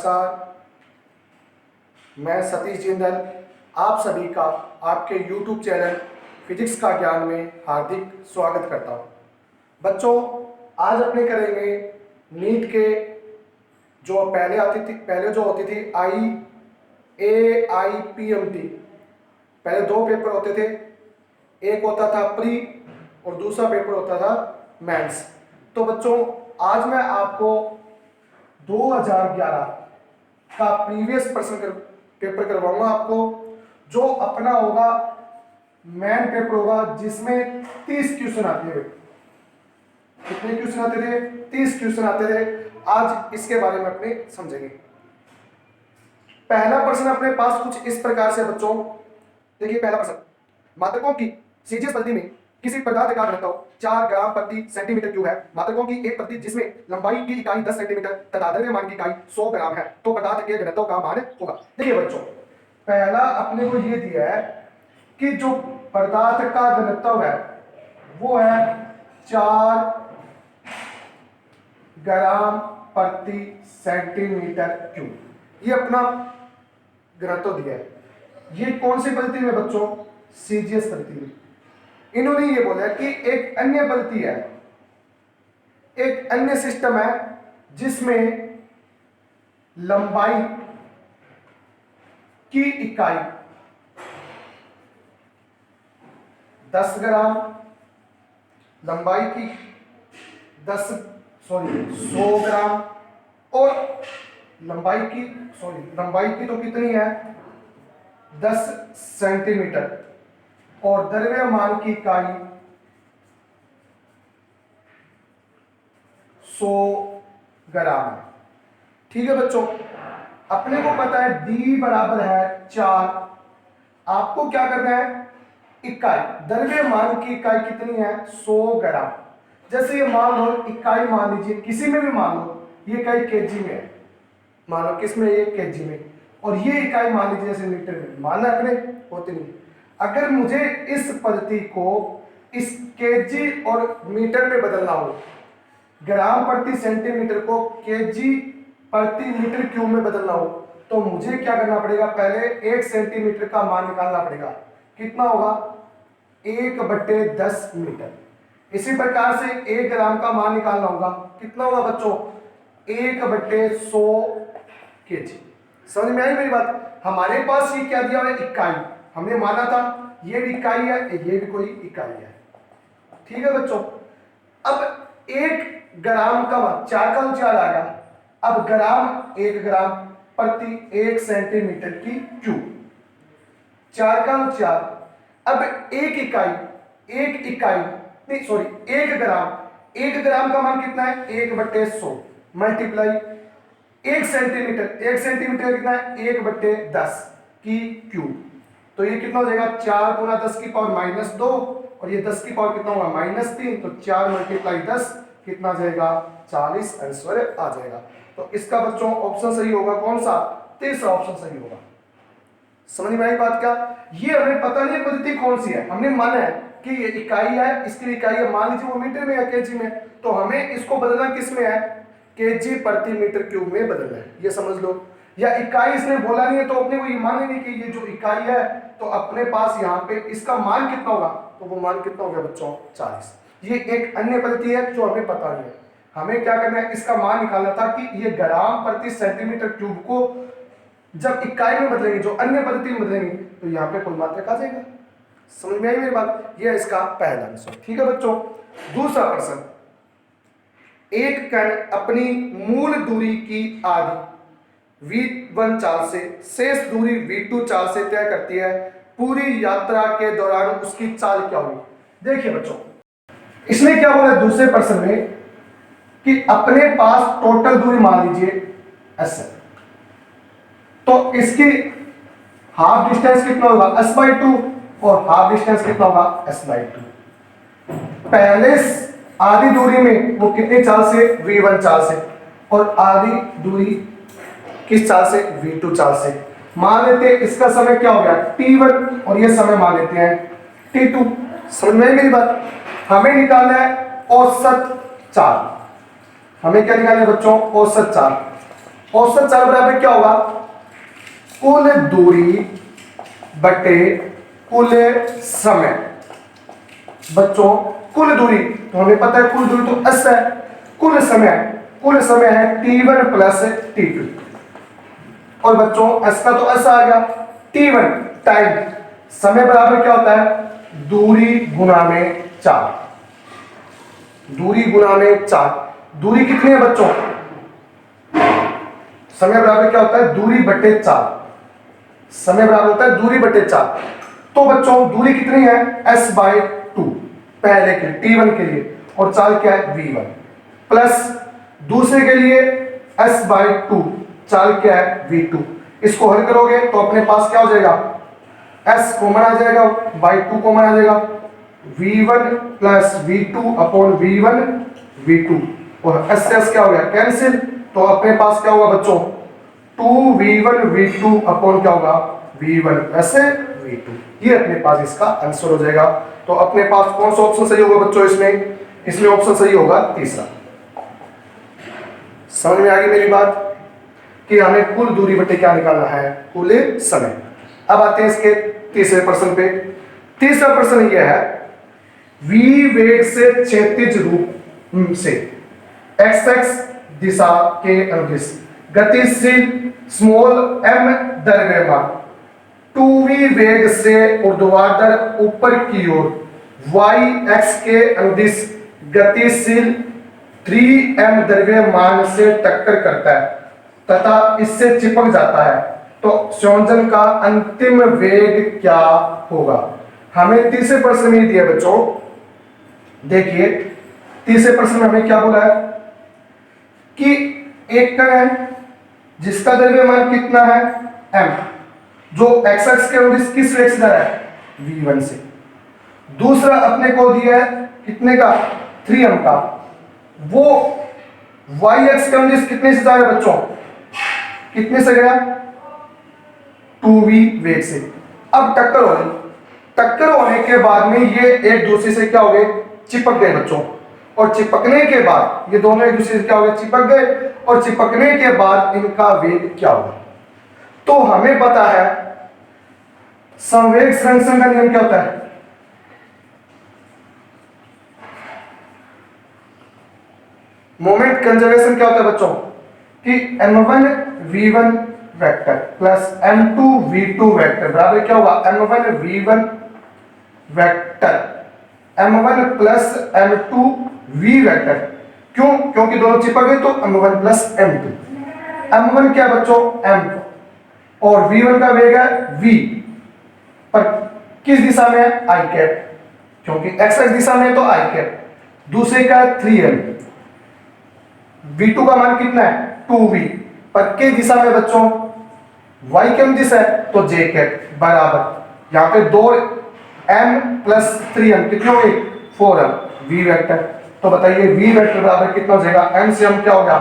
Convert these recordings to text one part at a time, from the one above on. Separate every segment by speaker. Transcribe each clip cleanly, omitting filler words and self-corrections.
Speaker 1: नमस्कार, मैं सतीश जिंदल आप सभी का आपके YouTube चैनल फिजिक्स का ज्ञान में हार्दिक स्वागत करता हूँ। बच्चों, आज अपने करेंगे नीट के जो पहले जो होती थी AIPMT। पहले दो पेपर होते थे, एक होता था प्री और दूसरा पेपर होता था मेंस। तो बच्चों, आज मैं आपको 2011 का प्रीवियस पेपर करवाऊंगा आपको, जो अपना होगा मेन पेपर होगा, जिसमें 30 क्वेश्चन आते थे। कितने क्वेश्चन आते थे? 30 क्वेश्चन आते थे। आज इसके बारे में अपने समझेंगे। पहला प्रश्न अपने पास कुछ इस प्रकार से बच्चों, देखिए पहला प्रश्न, मात्रकों की सीजीएस पद्धति में किसी पदार्थ का घनत्व 4 ग्राम प्रति सेंटीमीटर क्यूब है। मात्रकों की एक पद्धति जिसमें लंबाई की इकाई 10 सेंटीमीटर तथा द्रव्यमान की इकाई 100 ग्राम है, तो पदार्थ के घनत्व का मान होगा। देखिए बच्चों, पहला अपने को यह दिया है कि जो पदार्थ का घनत्व है वो है 4 ग्राम प्रति सेंटीमीटर क्यूब। ये अपना घनत्व दिया है। ये कौन सी पद्धति में बच्चों? सीजीएस पद्धति में। इन्होंने ये बोला कि एक अन्य पद्धति है, एक अन्य सिस्टम है जिसमें लंबाई की इकाई 10 ग्राम, लंबाई की 100 ग्राम और लंबाई की तो कितनी है? 10 सेंटीमीटर और द्रव्यमान की इकाई 100 ग्राम है। ठीक है बच्चों, अपने को पता है D बराबर है 4। आपको क्या करना है? इकाई, द्रव्यमान की इकाई कितनी है? 100 ग्राम। जैसे ये मान लो इकाई, मान लीजिए किसी में भी मान लो, ये इकाई केजी में है, मान लो किसमें? ये केजी में। और ये इकाई मान लीजिए जैसे मीटर में, माना अपने होती नहीं। अगर मुझे इस पद्धति को इस केजी और मीटर में बदलना हो, ग्राम प्रति सेंटीमीटर को केजी प्रति मीटर क्यूब में बदलना हो, तो मुझे क्या करना पड़ेगा? पहले 1 सेंटीमीटर का मान निकालना पड़ेगा। कितना होगा? 1/10 मीटर। इसी प्रकार से 1 ग्राम का मान निकालना होगा। कितना होगा बच्चों? 1/100 केजी। समझ में आई मेरी बात? हमारे पास ये क्या दिया हुआ है? इकाई। हमने माना था ये भी इकाई है, ये भी कोई इकाई है। ठीक है बच्चों, अब 1 ग्राम का मान 4 का 4 आएगा। अब ग्राम 1 ग्राम प्रति 1 सेंटीमीटर की क्यूब, 4 का 4। अब 1 ग्राम का मान कितना है? 1/100 मल्टीप्लाई 1 सेंटीमीटर कितना है? 1/10 की क्यूब। तो ये कितना हो जाएगा? 4 गुना 10 की पावर -2 और ये 10 की पावर कितना होगा? -3। तो 4 × 10 कितना आ जाएगा? 40 आंसर आ जाएगा। तो इसका बच्चों ऑप्शन सही होगा कौन सा? तीसरा ऑप्शन सही होगा। समझ में आई बात क्या? ये हमें पता नहीं पद्धति कौन सी है, हमने माना है कि ये इकाई है, इसकी इकाई है, मान लीजिए वो मीटर में या केजी में, तो हमें इसको बदलना किस में है? केजी प्रति मीटर क्यूब में बदलना है। ये समझ लो। या इकाई इसने बोला नहीं है तो अपने को ये मानेंगे कि ये जो इकाई है, तो अपने पास यहाँ पे इसका मान कितना होगा? तो वो मान कितना हो गया बच्चों? 40। ये एक अन्य पद्धति है जो हमें पता नहीं है। हमें क्या करना है? इसका मान निकालना था कि ये ग्राम प्रति सेंटीमीटर क्यूब को जब इकाई में बदलेंगे, जो अन्य पद्धति में बदलेंगे, तो यहाँ पे कुल मात्रक आ जाएगा। समझ में आई मेरी बात? ये इसका पहला आंसर। ठीक है बच्चों, दूसरा प्रश्न, एक कण अपनी मूल दूरी की आधी v1 चाल से शेष दूरी v2 चाल से तय करती है। पूरी यात्रा के दौरान उसकी चाल क्या होगी? देखिए बच्चों, इसने क्या बोला दूसरे प्रश्न में कि अपने पास टोटल दूरी मान लीजिए s है, तो इसकी हाफ डिस्टेंस कितना होगा? s/2 और हाफ डिस्टेंस कितना होगा? s/2। पहले आधी दूरी में वो कितनी चाल से? v1 चाल से। और आधी दूरी किस चाल से? v2 चाल से। मान लेते हैं इसका समय क्या हो गया? t1 और ये समय मान लेते हैं t2। समझ में आई मेरी बात? हमें निकालना है औसत चाल। हमें क्या निकालना है बच्चों? औसत चाल। औसत चाल बराबर क्या होगा, कुल दूरी बटे कुल समय। बच्चों कुल दूरी तो हमें पता है, कुल दूरी तो s है, कुल समय है t1 प्लस t2। और बच्चों s का तो s आ गया, t1 टाइम, समय बराबर क्या होता है, दूरी गुना में 4। दूरी गुना में 4, दूरी कितनी है बच्चों, समय बराबर क्या होता है, दूरी बटे 4। समय बराबर होता है दूरी बटे 4। तो बच्चों दूरी कितनी है, s/2 पहले के t1 के लिए, और चाल क्या है v1, प्लस दूसरे के लिए s/2 चाल क्या है v2। इसको हल करोगे तो अपने पास क्या हो जाएगा, s कॉमन आ जाएगा, by 2 कॉमन आ जाएगा, v1 plus v2 upon v1 v2, और s से s क्या हो गया कैंसिल। तो अपने पास क्या होगा बच्चों, 2v1 v2 अपॉन क्या होगा v1 प्लस v2। ये अपने पास इसका आंसर हो जाएगा। तो अपने पास कौन सा ऑप्शन सही होगा बच्चों, इसमें ऑप्शन सही होगा तीसरा। समझ में आ गई मेरी बात कि हमें कुल दूरी बटे क्या निकालना है, कुल समय। अब आते हैं इसके तीसरे प्रश्न पे। तीसरा प्रश्न यह है, v वेग से क्षैतिज रूप से x दिशा के अनुदिश गतिशील m द्रव्यमान 2v वेग से ऊर्ध्वाधर ऊपर की ओर y के अनुदिश गतिशील 3m द्रव्यमान से टक्कर करता है तथा इससे चिपक जाता है, तो संयोजन का अंतिम वेग क्या होगा। हमें तीसरे प्रश्न में दिया बच्चों, देखिए तीसरे प्रश्न में हमें क्या बोला है कि एक कण है जिसका द्रव्यमान कितना है m, जो x के अनुदिश किस वेग से जा रहा है v1 से। दूसरा अपने को दिया है कितने का 3m का, वो y के अनुदिश कितने से जा रहा है बच्चों, कितने से गया 2v वेग से। अब टक्कर हो गई, टक्कर होने के बाद में ये एक दूसरे से क्या हो गए, चिपक गए बच्चों। और चिपकने के बाद ये दोनों एक दूसरे से क्या हो गए, चिपक गए, और चिपकने के बाद इनका वेग क्या होगा। तो हमें पता है संवेग संरक्षण का नियम क्या होता है, मोमेंट कंजर्वेशन क्या होता है बच्चों, कि m1 v1 vector plus m2 v2 vector बराबर क्या होगा, m1 v1 vector m1 plus m2 v vector. क्यों, क्योंकि दोनों चिपक गए तो m1 प्लस m2। m1 क्या बच्चों m, और v1 का वेग है v, पर किस दिशा में है i कैप, क्योंकि x दिशा में है तो i कैप। दूसरे का 3m, v2 का मान कितना है 2v, पर किस दिशा में बच्चों y के दिशा है तो j कैप बराबर, यहाँ पे 2m प्लस 3m कितने हो गए 4m v वेक्टर। तो बताइए v वेक्टर बराबर कितना हो जाएगा, m से m क्या होगा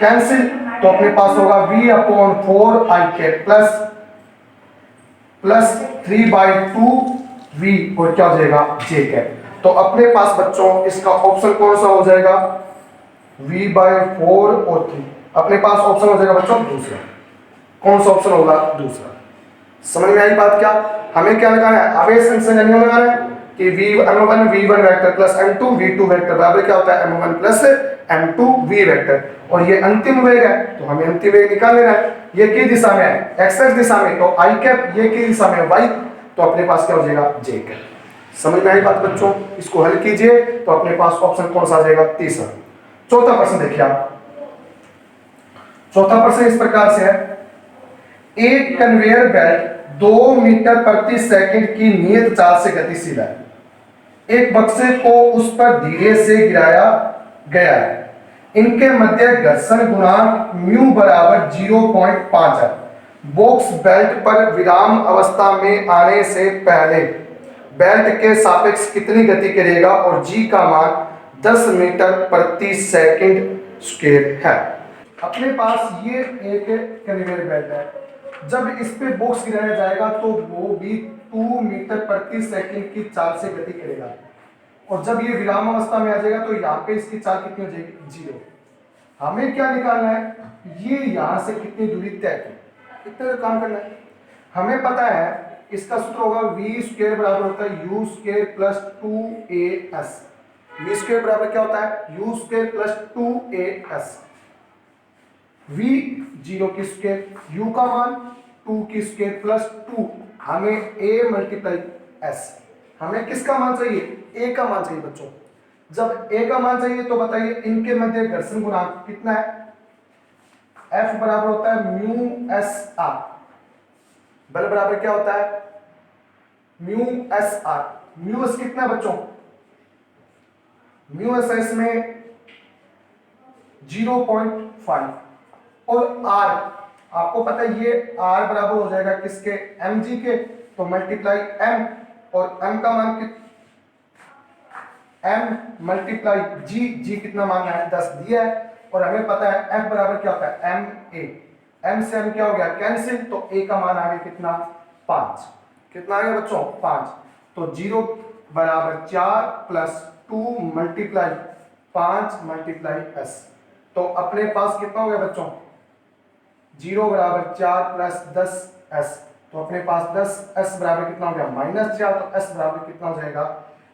Speaker 1: कैंसिल, तो अपने पास होगा v upon 4 i cap plus 3/2v और क्या हो जाएगा j कैप। तो अपने पास बच्चों इसका ऑप्शन कौन सा हो जाएगा, v/4 और 3। अपने पास ऑप्शन हो जाएगा बच्चों दूसरा। कौन सा ऑप्शन होगा, दूसरा। समझ में आई बात क्या, हमें क्या लगाना है, आवेश संरक्षण नियम लगाना है कि m1 v1 vector plus m2 v2 vector बराबर क्या होता है m1 plus m2 v vector, और ये अंतिम वेग है तो हमें अंतिम वेग निकाल लेना है। ये किस दिशा में है x दिशा में, तो i कैप, ये किस दिशा में y, तो अपने पास क्या हो जाएगा j कैप। समझ में आई बात बच्चों, इसको हल कीजिए तो अपने पास ऑप्शन कौन सा आ जाएगा, तीसरा। चौथा प्रश्न देखिए आप, चौथा प्रश्न इस प्रकार से है, एक कन्वेयर बेल्ट 2 मीटर प्रति सेकंड की नियत चाल से गतिशील है, एक बक्से को उस पर धीरे से गिराया गया है, इनके मध्य घर्षण गुणांक म्यू बराबर 0.5 है। बॉक्स बेल्ट पर विराम अवस्था में आने से पहले बेल्ट के सापेक्ष कितनी गति करेगा और g का मान 10 मीटर प्रति सेकंड स्क्वायर है। अपने पास ये एक कन्वेयर बेल्ट है, जब इस पे बॉक्स गिराया जाएगा तो वो भी 2 मीटर प्रति सेकंड की चाल से गति करेगा, और जब ये विराम अवस्था में आ जाएगा तो यहाँ पे इसकी चाल कितनी हो जाएगी 0। हमें क्या निकालना है, ये यहां से कितनी दूरी तय की, इतना तो काम करना है। हमें पता है इसका सूत्र होगा वी स्क्वायर बराबर होता है u square plus 2as। V square बराबर क्या होता है, u square plus 2as। We 0 की स्क्वायर, यू का मान 2 की स्क्वायर प्लस 2, हमें a मल्टीप्लाई s। हमें किसका मान चाहिए, a का मान चाहिए बच्चों। जब a का मान चाहिए तो बताइए इनके मध्य घर्षण गुणांक कितना है, F बराबर होता है म्यू एस आर। बल बराबर क्या होता है, mu S R. Mu S कितना है बच्चों, म्यू एस एस में 0.5 और आर आपको पता है ये आर बराबर हो जाएगा किसके, एम जी के, तो मल्टीप्लाई एम, और एम का मान एम मल्टीप्लाई जी, जी कितना मांगा है 10 दिया है, और हमें पता है एफ बराबर क्या होता है एम ए। एम से एम क्या हो गया कैंसिल, तो ए का मान आ गया कितना 5। कितना आ गया बच्चों 5। तो 0 बराबर 4 प्लस 2 मल्टीप्लाई 5 मल्टीप्लाई एस। तो अपने पास कितना हो गया बच्चों, 0 बराबर 4 प्लस 10 एस। तो अपने पास 10 एस बराबर कितना हो गया -4, तो एस बराबर कितना हो जाएगा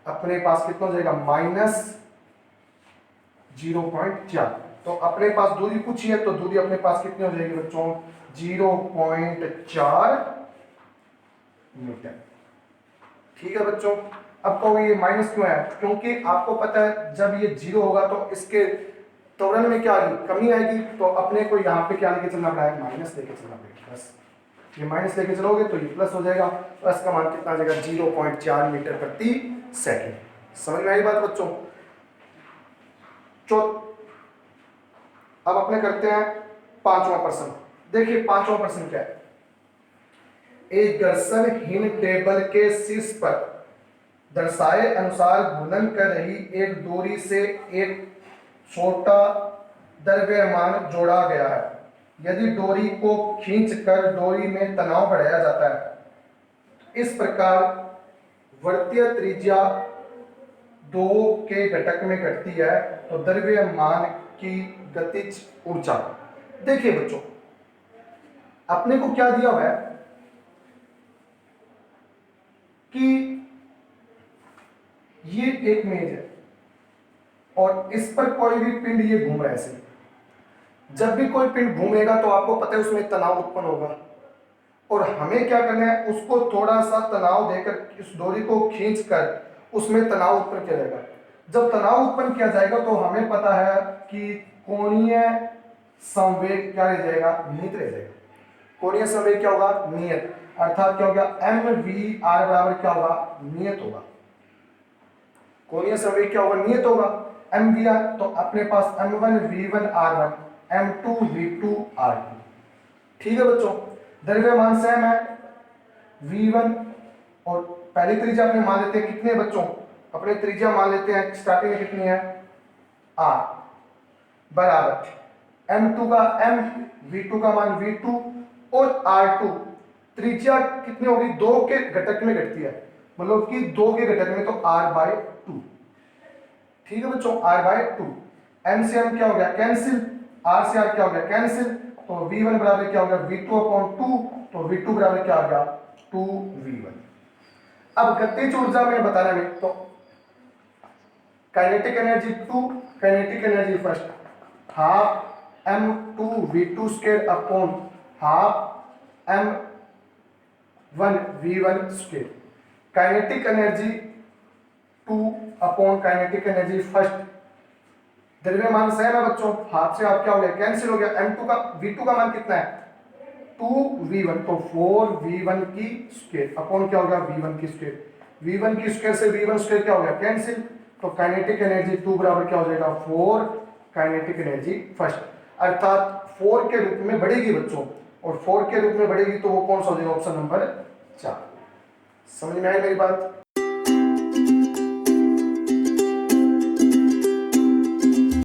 Speaker 1: अपने पास, कितना हो जाएगा -0.4। तो अपने पास दूरी पूछी है तो दूरी अपने पास कितनी हो जाएगी बच्चों 0.4 मीटर। ठीक है बच्चों। अब कहोगे ये माइनस क्यों है, क्योंकि आपको पता है जब ये 0 होगा तो इसके त्वरण में क्या आएगी, कमी आएगी, तो अपने को यहाँ पे क्या लेके चलना पड़ेगा, माइनस लेके चलना पड़ेगा। बस ये माइनस लेके चलोगे तो ये प्लस हो जाएगा, तो इसका मान कितना आ जाएगा 0.4 मीटर प्रति सेकंड। समझ में आई बात बच्चों। अब अपने करते हैं 5वां प्रश्न। देखिए 5वां प्रश्न क्या है, एक घर्षणहीन टेबल के शीर्ष पर दर्शाए अनुसार घूर्णन कर रही एक डोरी से एक छोटा द्रव्यमान जोड़ा गया है। यदि डोरी को खींचकर डोरी में तनाव बढ़ाया जाता है, इस प्रकार वृत्तीय त्रिज्या 2 के घटक में घटती है, तो द्रव्यमान की गतिज ऊर्जा। देखिए बच्चों अपने को क्या दिया हुआ है कि ये एक मेज है और इस पर कोई भी पिंड ये घूम रहा है ऐसे। जब भी कोई पिंड घूमेगा तो आपको पता है उसमें तनाव उत्पन्न होगा, और हमें क्या करना है उसको थोड़ा सा तनाव देकर इस डोरी को खींचकर उसमें तनाव उत्पन्न किया जाएगा। जब तनाव उत्पन्न किया जाएगा तो हमें पता है कि कोणीय संवेग क्या रह जाएगा, नियत रह जाएगा। कोणीय संवेग क्या होगा, नियत, अर्थात क्या हो गया एम वी आर बराबर क्या होगा, नियत होगा। कोणीय संवेग क्या होगा, नियत होगा एम वी आर। तो अपने पास m1 v1 r1 m2 v2 r2। ठीक है बच्चों, द्रव्यमान सेम है v1, और पहली त्रिज्या अपने मान लेते हैं कितने बच्चों, अपने त्रिज्या मान लेते हैं स्टार्टिंग में कितनी है r, बराबर m2 का m, v2 का मान v2, और r2 त्रिज्या कितनी होगी 2 के घटक में घटती है, मतलब कि 2 के घटक में तो r/2। ठीक है बच्चों r/2। m से m क्या हो गया कैंसिल, r से r क्या हो गया कैंसिल, तो v1 बराबर क्या हो गया v2/2, तो v2 बराबर क्या हो गया 2v1। अब गतिज ऊर्जा में बताना में तो kinetic energy 2, kinetic energy first half m2 v2 square upon half m1 v1 square. Kinetic energy 2 upon kinetic energy first, द्रव्यमान सेम है बच्चों, हाफ से हाफ क्या हो गया कैंसिल हो गया। m2 का v2 का मान कितना है 2v1, तो 4v1 की स्क्वायर अपॉन क्या होगा v1 की स्क्वायर। v1 की स्क्वायर से v1 स्क्वायर क्या हो गया कैंसिल, तो काइनेटिक एनर्जी 2 बराबर क्या हो जाएगा 4 काइनेटिक एनर्जी फर्स्ट, अर्थात 4 के रूप में बढ़ेगी बच्चों, और 4 के रूप में बढ़ेगी तो वो कौन सा हो जाएगा ऑप्शन नंबर 4। समझ में आई मेरी बात।